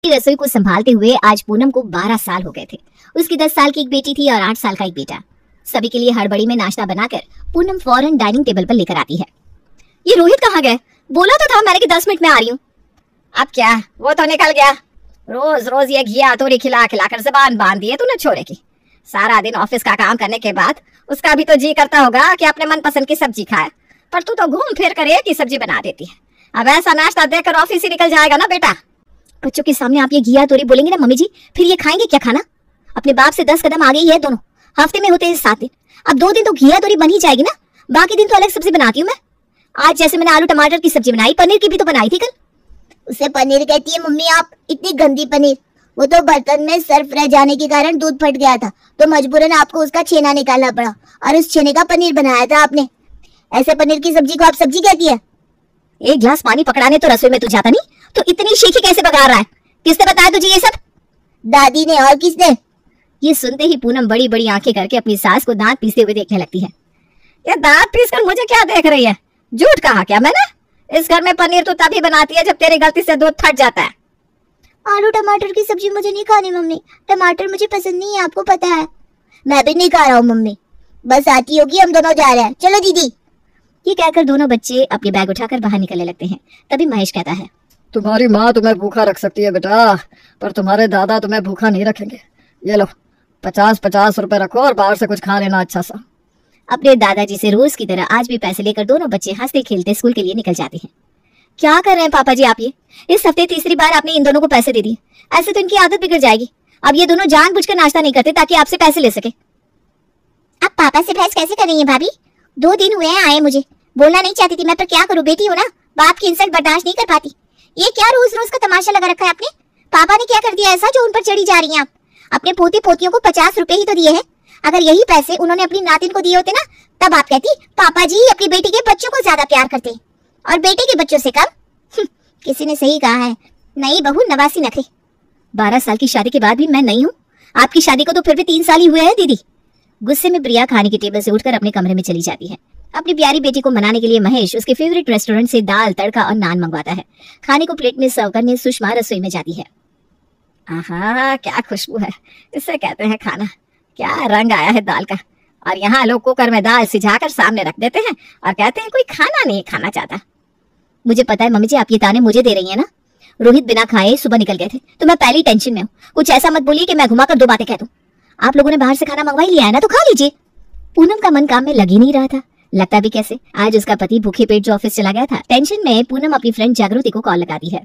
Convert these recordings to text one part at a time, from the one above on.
रसोई को संभालते हुए आज पूनम को 12 साल हो गए थे। उसकी 10 साल की एक बेटी थी और 8 साल का एक बेटा। सभी के लिए हड़बड़ी में नाश्ता बनाकर पूनम फौरन डाइनिंग टेबल पर लेकर आती है। ये रोहित कहाँ गए? बोला तो था मैंने कि 10 मिनट में आ रही हूँ। अब क्या, वो तो निकल गया। रोज रोज ये घिया तोरी खिला खिलाकर जबान बांध दी है तूने छोरे की। सारा दिन ऑफिस का काम करने के बाद उसका भी तो जी करता होगा कि अपने मनपसंद की सब्जी खाए, पर तू तो घूम फिर कर एक ही सब्जी बना देती है। अब ऐसा नाश्ता देकर ऑफिस ही निकल जाएगा ना बेटा। बच्चों के सामने आप ये घिया तोरी बोलेंगे ना मम्मी जी, फिर ये खाएंगे क्या खाना? अपने बाप से 10 कदम आगे ही है दोनों। हफ्ते में होते हैं 7 दिन, अब 2 दिन तो घिया तोरी बन ही जाएगी ना, बाकी दिन तो अलग सब्जी बनाती हूँ मैं। आज जैसे मैंने आलू टमाटर की सब्जी बनाई, पनीर की भी तो बनाई थी कल। उसे पनीर कहती है मम्मी आप? इतनी गंदी पनीर। वो तो बर्तन में सर्फ रह जाने के कारण दूध फट गया था, तो मजबूरन आपको उसका छेना निकालना पड़ा और उस छेने का पनीर बनाया था आपने। ऐसे पनीर की सब्जी को आप सब्जी कहती है? एक गिलास पानी पकड़ाने तो रसोई में तू जाता नहीं, तो इतनी शीखी कैसे पका रहा है? किसने बताया तुझे ये सब? दादी ने। और किसने? ये सुनते ही पूनम बड़ी बड़ी आंखें करके अपनी सास को दांत पीसते हुए देखने लगती है। ये दांत पीस कर मुझे क्या देख रही है? झूठ कहा क्या मैंने? इस घर में पनीर तो तभी बनाती है जब तेरी गलती से दूध फट जाता है। आलू टमाटर की सब्जी मुझे नहीं खानी मम्मी, टमाटर मुझे पसंद नहीं है, आपको पता है। मैं भी नहीं खा रहा हूँ मम्मी, बस आती होगी, हम दोनों जा रहे हैं, चलो दीदी। ये कहकर दोनों बच्चे अपने बैग उठाकर बाहर निकलने लगते हैं। तभी महेश कहता है, तुम्हारी माँ तुम्हें भूखा रख सकती है बेटा, पर तुम्हारे दादा तुम्हें भूखा नहीं रखेंगे। ये लो 50-50 रुपए रखो और बाहर से कुछ खा लेना अच्छा सा। अपने दादाजी से रोज की तरह आज भी पैसे लेकर दोनों बच्चे हंसते खेलते स्कूल के लिए निकल जाते हैं। क्या कर रहे हैं पापा जी आप? ये इस हफ्ते तीसरी बार आपने इन दोनों को पैसे दे दिए। ऐसे तो इनकी आदत बिगड़ जाएगी। अब ये दोनों जानबूझकर नाश्ता नहीं करते ताकि आपसे पैसे ले सके। आप पापा से बहस कैसे कर रही हैं भाभी? 2 दिन हुए हैं आए, मुझे बोलना नहीं चाहती थी मैं, पर क्या करूं, बेटी हो ना, बाप की इंसल्ट बर्दाश्त नहीं कर पाती। ये क्या रोज रोज का तमाशा लगा रखा है आपने? पापा ने क्या कर दिया ऐसा जो उन पर चढ़ी जा रही हैं आप? अपने पोते पोतियों को 50 रुपए ही तो दिए हैं। अगर यही पैसे उन्होंने अपनी नातिन को दिए होते ना, तब आप कहती पापा जी अपनी बेटी के बच्चों को ज्यादा प्यार करते हैं और बेटे के बच्चों से कम। किसी ने सही कहा है, नई बहू नवासी नखरे। 12 साल की शादी के बाद भी मैं नहीं हूँ? आपकी शादी को तो फिर भी 3 साल ही हुए हैं दीदी। गुस्से में प्रिया खाने की टेबल से उठकर अपने कमरे में चली जाती है। अपनी प्यारी बेटी को मनाने के लिए महेश उसके फेवरेट रेस्टोरेंट से दाल तड़का और नान मंगवाता है। खाने को प्लेट में सर्व करने सुषमा रसोई में जाती है। आहा, क्या खुशबू है, इसे कहते हैं खाना। क्या रंग आया है दाल का। और यहाँ लोग कुकर में दाल सिझाकर सामने रख देते हैं और कहते हैं कोई खाना नहीं खाना चाहता। मुझे पता है मम्मी जी, आप ये ताने मुझे दे रही है ना। रोहित बिना खाए सुबह निकल गए थे, तो मैं पहली टेंशन में हूँ। कुछ ऐसा मत बोलिए कि मैं घुमाकर 2 बातें कह दूं। आप लोगों ने बाहर से खाना मंगवा ही लिया है ना, तो खा लीजिए। पूनम का मन काम में लग ही नहीं रहा था। लगता भी कैसे, आज उसका पति भूखे पेट जो ऑफिस चला गया था। टेंशन में पूनम अपनी फ्रेंड जागृति को कॉल लगाती है।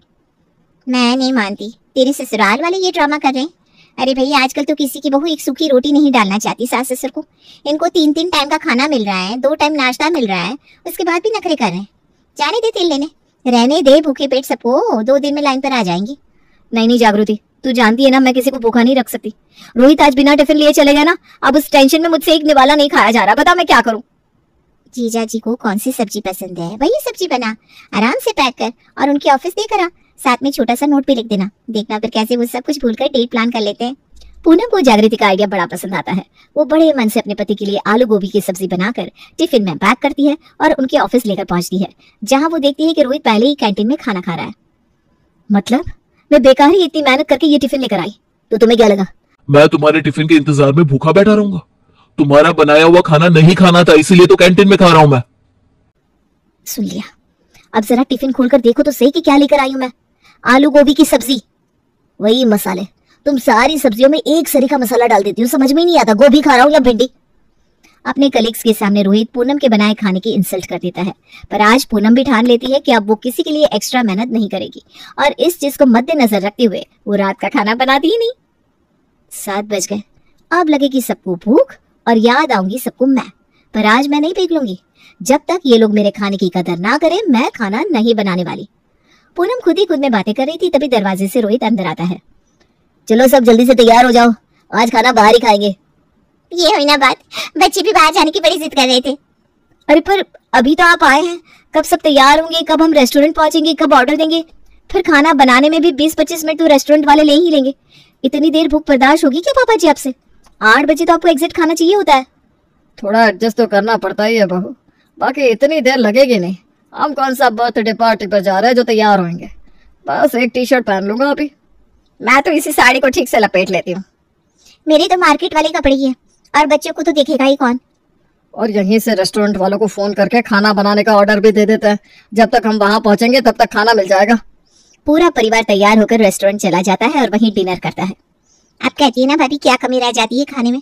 मैं नहीं मानती, तेरे ससुराल वाले ये ड्रामा कर रहे हैं। अरे भैया, आजकल तो किसी की बहू एक सूखी रोटी नहीं डालना चाहती सास ससुर को। इनको 3-3 टाइम का खाना मिल रहा है, 2 टाइम नाश्ता मिल रहा है, उसके बाद भी नखरे कर रहे हैं। जाने दे तेल लेने, रहने दे भूखे पेट सबको, 2 दिन में लाइन पर आ जाएंगी। नहीं जागृति, तू जानती है ना मैं किसी को भूखा नहीं रख सकती। रोहित आज बिना टिफिन लिए चले गए ना, अब उस टेंशन में मुझसे एक निवाला नहीं खाया जा रहा। बता मैं क्या करूं? जीजा जी को कौन सी सब्जी पसंद है वही सब्जी बना, आराम से पैक कर और उनके ऑफिस दे कर आ। साथ में छोटा सा नोट भी लिख देना, देखना फिर कैसे वो सब कुछ भूलकर डेट प्लान कर लेते हैं। पूनम को जागृति का आइडिया बड़ा पसंद आता है। वो बड़े मन से अपने पति के लिए आलू गोभी की सब्जी बनाकर टिफिन में पैक करती है और उनके ऑफिस लेकर पहुंचती है, जहां वो देखती है कि रोहित पहले ही कैंटीन में खाना खा रहा है। मतलब मैं बेकार ही इतनी मेहनत करके ये टिफिन लेकर आई, तो तुम्हें क्या लगा मैं तुम्हारे टिफिन के इंतजार में भूखा बैठा रहूंगा? तुम्हारा बनाया हुआ खाना नहीं खाना था, इसीलिए तो कैंटीन में खा रहा हूं मैं। सुन लिया, अब जरा टिफिन खोलकर देखो तो सही कि क्या लेकर आई हूं मैं। आलू गोभी की सब्जी, वही मसाले। तुम सारी सब्जियों में एक सरी का मसाला डाल देती हो, समझ में नहीं आता गोभी खा रहा हूं या भिंडी। अपने कलीग्स के सामने रोहित पूनम के बनाए खाने की इंसल्ट कर देता है, पर आज पूनम भी ठान लेती है कि अब वो किसी के लिए एक्स्ट्रा मेहनत नहीं करेगी और इस चीज को मद्देनजर रखते हुए वो रात का खाना बनाती ही नहीं। 7 बज गए, अब लगेगी सबको भूख और याद आऊंगी सबको मैं, पर आज मैं नहीं पिघलूंगी। जब तक ये लोग मेरे खाने की कदर ना करें, मैं खाना नहीं बनाने वाली। पूनम खुद ही खुद में बातें कर रही थी, तभी दरवाजे से रोहित अंदर आता है। चलो सब जल्दी से तैयार हो जाओ, आज खाना बाहर ही खाएंगे। ये हुई ना बात, बच्चे भी बाहर जाने की बड़ी जिद कर रहे थे। अरे पर अभी तो आप आए हैं, कब सब तैयार होंगे, कब हम रेस्टोरेंट पहुंचेंगे, कब ऑर्डर देंगे? फिर खाना बनाने में भी 20-25 मिनट तो रेस्टोरेंट वाले ले ही लेंगे। इतनी देर भूख बर्दाश्त होगी क्या पापा जी आपसे? 8 बजे तो आपको एग्जिट खाना चाहिए होता है। थोड़ा एडजस्ट तो करना पड़ता ही है बहू, बाकी इतनी देर लगेगी नहीं। हम कौन सा बर्थडे पार्टी पर जा रहे हैं जो तैयार होंगे, बस एक टी-शर्ट पहन लूंगा अभी। मैं तो इसी साड़ी को ठीक से लपेट लेती हूँ। मेरे तो मार्केट वाले कपड़े ही है, और बच्चों को तो देखेगा ही कौन। और यहीं से रेस्टोरेंट वालों को फोन करके खाना बनाने का ऑर्डर भी दे देते हैं। जब तक हम वहां पहुंचेंगे तब तक खाना मिल जाएगा। पूरा परिवार तैयार होकर रेस्टोरेंट चला जाता है और वहीं डिनर करता है। आप कहती है ना भाभी, क्या कमी रह जाती है खाने में।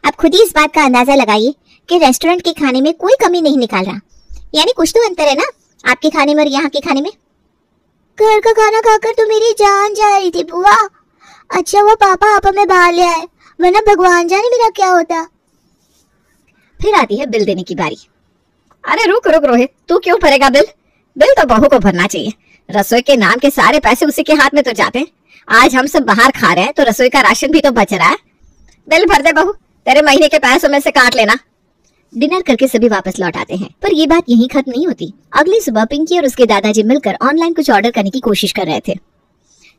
आप खुद ही इस बात का अंदाजा लगाइए कि रेस्टोरेंट के खाने में कोई कमी नहीं निकाल रहा। यानी कुछ तो अंतर है ना आपके खाने में और यहाँ के खाने में। घर का खाना खाकर तो मेरी जान जा रही थी बुआ। अच्छा वो पापा आप हमें बाहर ले आए, वरना भगवान जाने मेरा क्या होता। फिर आती है बिल देने की बारी। अरे रुक रुक रोहित, तू क्यों भरेगा बिल? बिल तो बहू को भरना चाहिए। रसोई के नाम के सारे पैसे उसी के हाथ में तो जाते हैं। आज हम सब बाहर खा रहे हैं तो रसोई का राशन भी तो बच रहा है। बिल भर दे बहू, तेरे महीने के पैसों में से काट लेना। डिनर करके सभी वापस लौट आते हैं, पर ये बात यहीं खत्म नहीं होती। अगली सुबह पिंकी और उसके दादाजी मिलकर ऑनलाइन कुछ ऑर्डर करने की कोशिश कर रहे थे।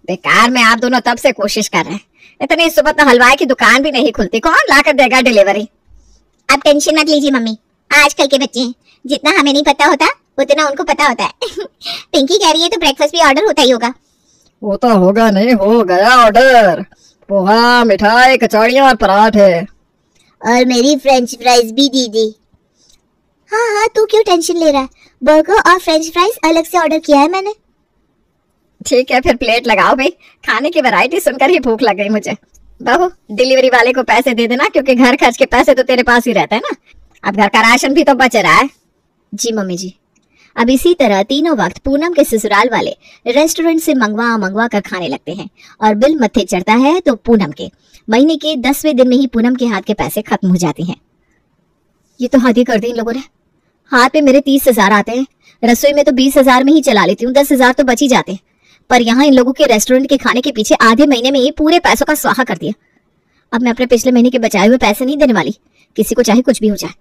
बेकार में आप दोनों तब से कोशिश कर रहे हैं। इतनी सुबह तो हलवाई की दुकान भी नहीं खुलती, कौन लाकर देगा डिलीवरी? आप टेंशन मत लीजिए मम्मी, आजकल के बच्चे हैं, जितना हमें नहीं पता होता उतना उनको पता होता है। पिंकी कह रही है तो ब्रेकफास्ट भी ऑर्डर होता ही होगा। वो तो होगा नहीं, हो गया ऑर्डर। पोहा, मिठाई, कचौड़ियाँ और पराठे। और मेरी फ्रेंच फ्राइज भी दीदी। हाँ हाँ, तू क्यों टेंशन ले रहा है? बर्गर और फ्रेंच फ्राइज अलग से ऑर्डर किया है मैंने। ठीक है फिर प्लेट लगाओ भाई, खाने की वैरायटी सुनकर ही भूख लग गई मुझे। बहू डिलीवरी वाले को पैसे दे देना, क्योंकि घर खर्च के पैसे तो तेरे पास ही रहते हैं ना। अब घर का राशन भी तो बच रहा है। जी मम्मी जी। अब इसी तरह तीनों वक्त पूनम के ससुराल वाले रेस्टोरेंट से मंगवा कर खाने लगते हैं और बिल मत्थे चढ़ता है तो पूनम के। महीने के 10वें दिन में ही पूनम के हाथ के पैसे खत्म हो जाते हैं। ये तो हद ही कर दी इन लोगों ने। हाथ में मेरे 30,000 आते हैं, रसोई में तो 20,000 में ही चला लेती हूँ, 10,000 तो बच ही जाते हैं। पर यहाँ इन लोगों के रेस्टोरेंट के खाने के पीछे आधे महीने में ही पूरे पैसों का स्वाहा कर दिया। अब मैं अपने पिछले महीने के बचाए हुए पैसे नहीं देने वाली, किसी को चाहे कुछ भी हो जाए।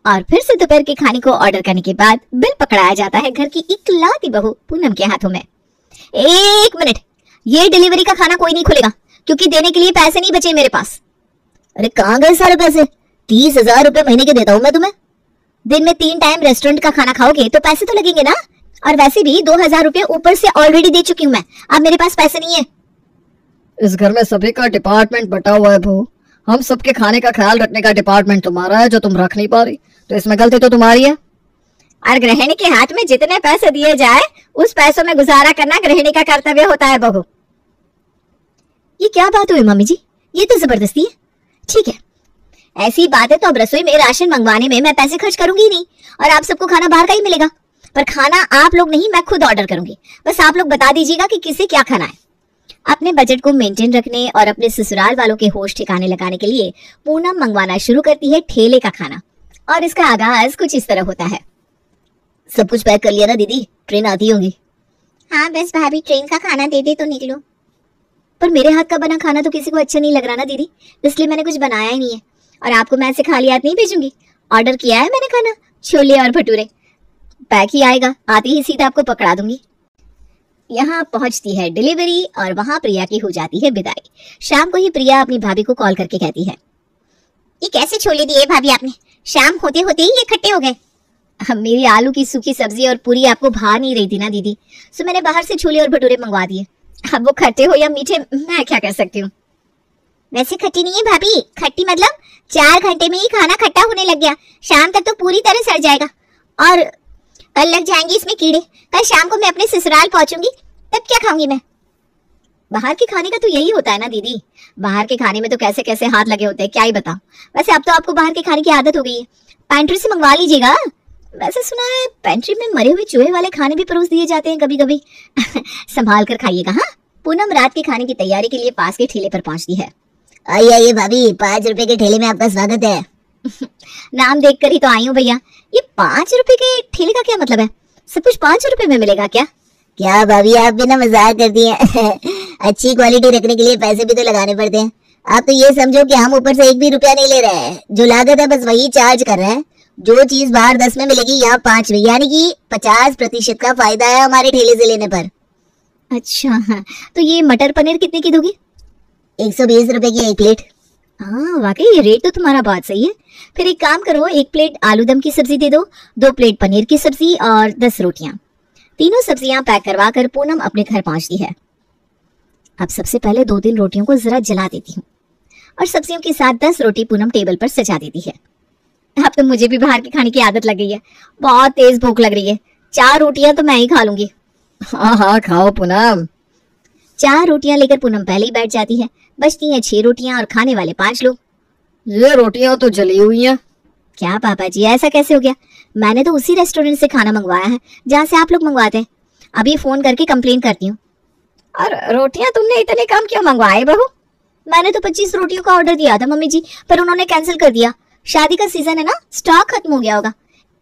और फिर से दोपहर के खाने को ऑर्डर करने के बाद बिल पकड़ाया जाता है घर की इकलौती बहू पूनम के हाथों में। 1 मिनट, ये डिलीवरी का खाना कोई नहीं खुलेगा, क्योंकि देने के लिए पैसे नहीं बचे मेरे पास। अरे कहाँ गए सारे पैसे? 30,000 रुपए महीने के देता हूँ मैं तुम्हें। दिन में 3 टाइम रेस्टोरेंट का खाना खाओगे तो पैसे तो लगेंगे ना। और वैसे भी 2,000 रुपए ऊपर से ऑलरेडी दे चुकी हूँ मैं, अब मेरे पास पैसे नहीं है। इस घर में सभी का डिपार्टमेंट बटा हुआ है बहू। हम सबके खाने का ख्याल रखने का डिपार्टमेंट तुम्हारा है, जो तुम रख नहीं पा रही, तो इसमें गलती तो तुम्हारी है। और गृहिणी के हाथ में जितने पैसे दिए जाए उस पैसों में गुजारा करना गृहिणी का कर्तव्य होता है बहू। ये क्या बात हुई मम्मी जी? ये तो जबरदस्ती है। ठीक है, ऐसी बात है तो अब रसोई में राशन मंगवाने में मैं पैसे खर्च करूंगी ही नहीं, और आप सबको खाना बाहर का ही मिलेगा। पर खाना आप लोग नहीं, मैं खुद ऑर्डर करूंगी। बस आप लोग बता दीजिएगा कि किसे क्या खाना है। अपने बजट को मेंटेन रखने और अपने ससुराल वालों के होश ठिकाने लगाने के लिए पूनम मंगवाना शुरू करती है ठेले का खाना, और इसका आगाज कुछ इस तरह होता है। सब कुछ पैक कर लिया ना दीदी? ट्रेन आती होगी। हाँ बस भाभी, ट्रेन का खाना दे दे तो निकलो। पर मेरे हाथ का बना खाना तो किसी को अच्छा नहीं लग रहा ना दीदी, इसलिए मैंने कुछ बनाया ही नहीं है। और आपको मैं ऐसे खाली हाथ नहीं भेजूंगी। ऑर्डर किया है मैंने खाना, छोले और भटूरे। पैक ही आएगा, आती ही सीधा आपको पकड़ा दूंगी। यहाँ पहुंचती है डिलीवरी और वहां प्रिया की हो जाती है विदाई। शाम को ही प्रिया अपनी भाभी को कॉल करके कहती है, ये कैसे छोले दिए भाभी आपने? शाम होते होते ही ये खट्टे हो गए। मेरी आलू की सूखी सब्जी और पूरी आपको भा नहीं रही थी ना दीदी, सो मैंने बाहर से छोले और भटूरे मंगवा दिए। अब वो खट्टे हो या मीठे, मैं क्या कर सकती हूँ। वैसे खट्टी नहीं है भाभी, खट्टी मतलब 4 घंटे में ही खाना खट्टा होने लग गया। शाम तक तो पूरी तरह सड़ जाएगा, और कल लग जाएंगे इसमें कीड़े। कल शाम को मैं अपने ससुराल पहुंचूंगी, तब क्या खाऊंगी मैं? बाहर के खाने का तो यही होता है ना दीदी, बाहर के खाने में तो कैसे कैसे हाथ लगे होते हैं, क्या ही बताऊं। वैसे अब तो आपको बाहर के खाने की आदत हो गई है, पैंट्री से मंगवा लीजिएगा। वैसे सुना है पेंट्री में मरे हुए चूहे वाले खाने भी परोस दिए जाते हैं कभी कभी। संभाल कर खाइएगा। हाँ, पूनम रात के खाने की तैयारी के लिए पास के ठेले पर पहुंचती है। आइए आइए भाभी, 5 रुपए के ठेले में आपका स्वागत है। नाम देखकर ही तो आई हूँ भैया। ये 5 रुपए के ठेले का क्या मतलब है? सब कुछ 5 रुपए में मिलेगा क्या? क्या भाभी, आप भी ना मजाक कर दिए। अच्छी क्वालिटी रखने के लिए पैसे भी तो लगाने पड़ते हैं। आप तो ये समझो कि हम ऊपर से 1 भी रुपया नहीं ले रहे हैं, जो लागत है बस वही चार्ज कर रहे हैं। जो चीज बाहर 10 में मिलेगी यहाँ 5 में, यानी कि 50% का फायदा है हमारे ठेले से लेने पर। अच्छा हाँ, तो ये मटर पनीर कितने की दोगी? 120 रुपए की 1 प्लेट। हाँ वाकई ये रेट तो तुम्हारा बहुत सही है। फिर एक काम करो, 1 प्लेट आलू दम की सब्जी दे दो, 2 प्लेट पनीर की सब्जी और 10 रोटियां। तीनों सब्जियां पैक करवा कर पूनम अपने घर पहुंचती है। अब सबसे पहले 2-3 रोटियों को जरा जला देती हूँ और सब्जियों के साथ 10 रोटी पूनम टेबल पर सजा देती है। अब तो मुझे भी बाहर के खाने की आदत लग गई है। बहुत तेज भूख लग रही है। 4 रोटियां तो मैं ही खा लूंगी। हाँ हाँ खाओ पूनम। 4 रोटियां लेकर पूनम पहले ही बैठ जाती है। बचती हैं 6 रोटियां और खाने वाले 5 लोग। ये रोटियां तो जली हुई हैं। क्या पापा जी, ऐसा कैसे हो गया? मैंने तो उसी रेस्टोरेंट से खाना मंगवाया है जहाँ से आप लोग मंगवाते हैं। अभी फोन करके कंप्लेन करती हूँ। और रोटियां तुमने इतने कम क्यों मंगवाए बहू? मैंने तो 25 रोटियों का ऑर्डर दिया था मम्मी जी, पर उन्होंने कैंसिल कर दिया। शादी का सीजन है ना, स्टॉक खत्म हो गया होगा।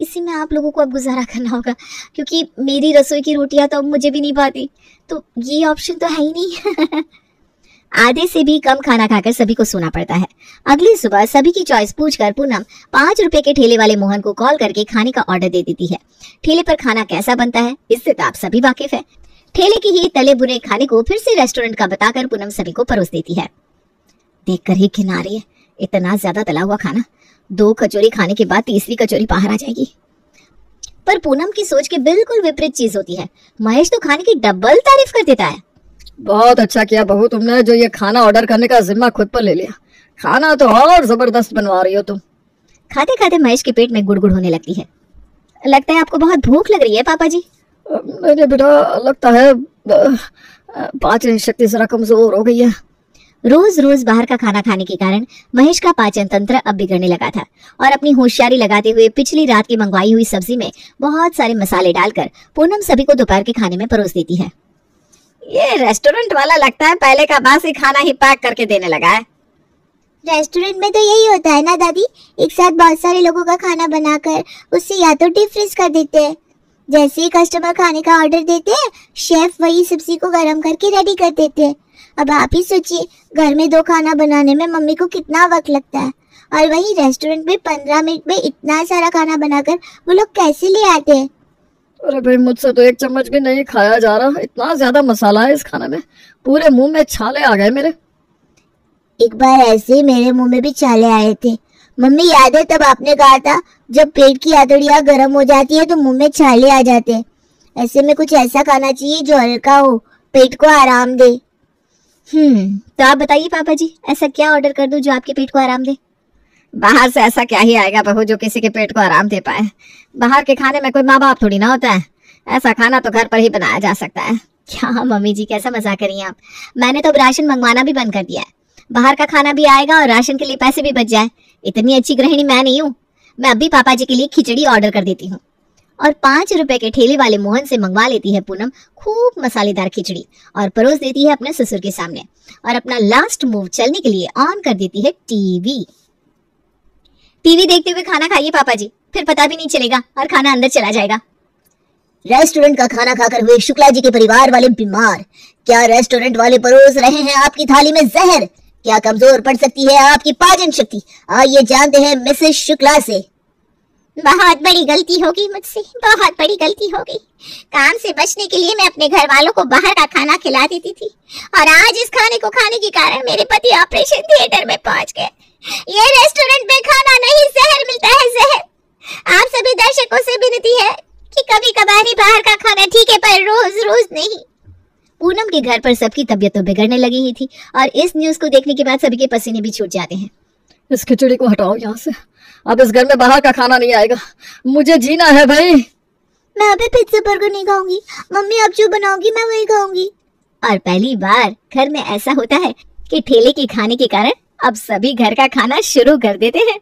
इसी में आप लोगों को अब गुजारा करना होगा, क्योंकि मेरी रसोई की रोटियां तो अब मुझे भी नहीं पाती, तो ये ऑप्शन तो है ही नहीं। आधे से भी कम खाना खाकर सभी को सोना पड़ता है। अगली सुबह सभी की चॉइस पूछकर पूनम 5 रुपए के ठेले वाले मोहन को कॉल करके खाने का ऑर्डर दे देती है। ठेले पर खाना कैसा बनता है इससे तो आप सभी वाकिफ है। ठेले की ही तले बुने खाने को फिर से रेस्टोरेंट का बताकर पूनम सभी को परोस देती है। देखकर ही किनारे है, इतना ज्यादा तला हुआ खाना। 2 कचौरी खाने के बाद तीसरी कचौरी बाहर आ जाएगी। पर पूनम की सोच के बिल्कुल विपरीत चीज होती है। महेश तो खाने की डबल तारीफ कर देता है। बहुत अच्छा किया बहू तुमने, जो ये खाना ऑर्डर करने का जिम्मा खुद पर ले लिया। खाना तो और जबरदस्त बनवा रही हो तुम। खाते खाते महेश के पेट में गुड़गुड़ होने लगती है। लगता है आपको बहुत भूख लग रही है पापा जी। मेरे बेटा लगता है पाचन शक्ति जरा कमजोर हो गई है। रोज रोज बाहर का खाना खाने के कारण महेश का पाचन तंत्र अब बिगड़ने लगा था और अपनी होशियारी लगाते हुए पिछली रात की मंगवाई हुई सब्जी में बहुत सारे मसाले डालकर पूनम सभी को दोपहर के खाने में परोस देती है। ये रेस्टोरेंट वाला लगता है पहले का बासी खाना ही पैक करके देने लगा है। रेस्टोरेंट में तो यही होता है ना दादी, एक साथ बहुत सारे लोगों का खाना बनाकर उससे या तो डीप फ्रीज कर देते हैं। जैसे ही कस्टमर खाने का ऑर्डर देते हैं, शेफ वही सब्जी को गर्म करके रेडी कर देते हैं। अब आप ही सोचिए, घर में 2 खाना बनाने में मम्मी को कितना वक्त लगता है, और वही रेस्टोरेंट में 15 मिनट में इतना सारा खाना बनाकर वो लोग कैसे ले आते हैं। अरे भाई मुझसे तो 1 चम्मच भी नहीं खाया जा रहा, इतना ज्यादा मसाला है इस खाने में, पूरे मुंह में छाले आ गए मेरे। एक बार ऐसे ही मेरे मुंह में भी छाले आए थे। मम्मी याद है तब आपने कहा था जब पेट की आंतड़ियां गर्म हो जाती है तो मुंह में छाले आ जाते हैं। ऐसे में कुछ ऐसा खाना चाहिए जो हल्का हो, पेट को आराम दे। तो आप बताइए पापा जी, ऐसा क्या ऑर्डर कर दूं जो आपके पेट को आराम दे? बाहर से ऐसा क्या ही आएगा बहू जो किसी के पेट को आराम दे पाए। बाहर के खाने में कोई माँ बाप थोड़ी ना होता है, ऐसा खाना तो घर पर ही बनाया जा सकता है। क्या मम्मी जी, कैसा मजाक करिए आप। मैंने तो अब राशन मंगवाना भी बंद कर दिया है। बाहर का खाना भी आएगा और राशन के लिए पैसे भी बच जाए। इतनी अच्छी गृहिणी मैं नहीं हूँ। मैं अभी पापा जी के लिए खिचड़ी ऑर्डर कर देती हूँ। और 5 रुपए के ठेले वाले मोहन से मंगवा लेती है पूनम खूब मसालेदार खिचड़ी और परोस देती है अपने ससुर के सामने, और अपना लास्ट मूव चलने के लिए ऑन कर देती है टीवी। टीवी देखते हुए खाना खाइए पापा जी, फिर पता भी नहीं चलेगा और खाना अंदर चला जाएगा। रेस्टोरेंट का खाना खाकर हुए शुक्ला जी के परिवार वाले बीमार। क्या रेस्टोरेंट वाले परोस रहे हैं आपकी थाली में जहर? क्या कमजोर पड़ सकती है आपकी पाचन शक्ति? आइए जानते हैं मिसेस शुक्ला से। बहुत बड़ी गलती होगी मुझसे, बहुत बड़ी गलती हो गई। काम से बचने के लिए मैं अपने घर वालों को बाहर का खाना खिला देती थी, और आज इस खाने को खाने के कारण मेरे पति ऑपरेशन थिएटर में पहुंच गए। ये रेस्टोरेंट में खाना नहीं, जहर मिलता है, जहर। आप सभी दर्शकों से विनती है कि कभी कभार ही बाहर का खाना ठीक है, पर रोज रोज नहीं। पूनम के घर पर सबकी तबीयत तो बिगड़ने लगी ही थी, और इस न्यूज को देखने के बाद सभी के पसीने भी छूट जाते हैं। इस खिचड़ी को हटाओ यहाँ से, अब इस घर में बाहर का खाना नहीं आएगा, मुझे जीना है भाई। मैं अभी पिज्जा बर्गर नहीं खाऊंगी, मम्मी अब जो बनाओगी मैं वही खाऊंगी। और पहली बार घर में ऐसा होता है कि ठेले के खाने के कारण अब सभी घर का खाना शुरू कर देते हैं।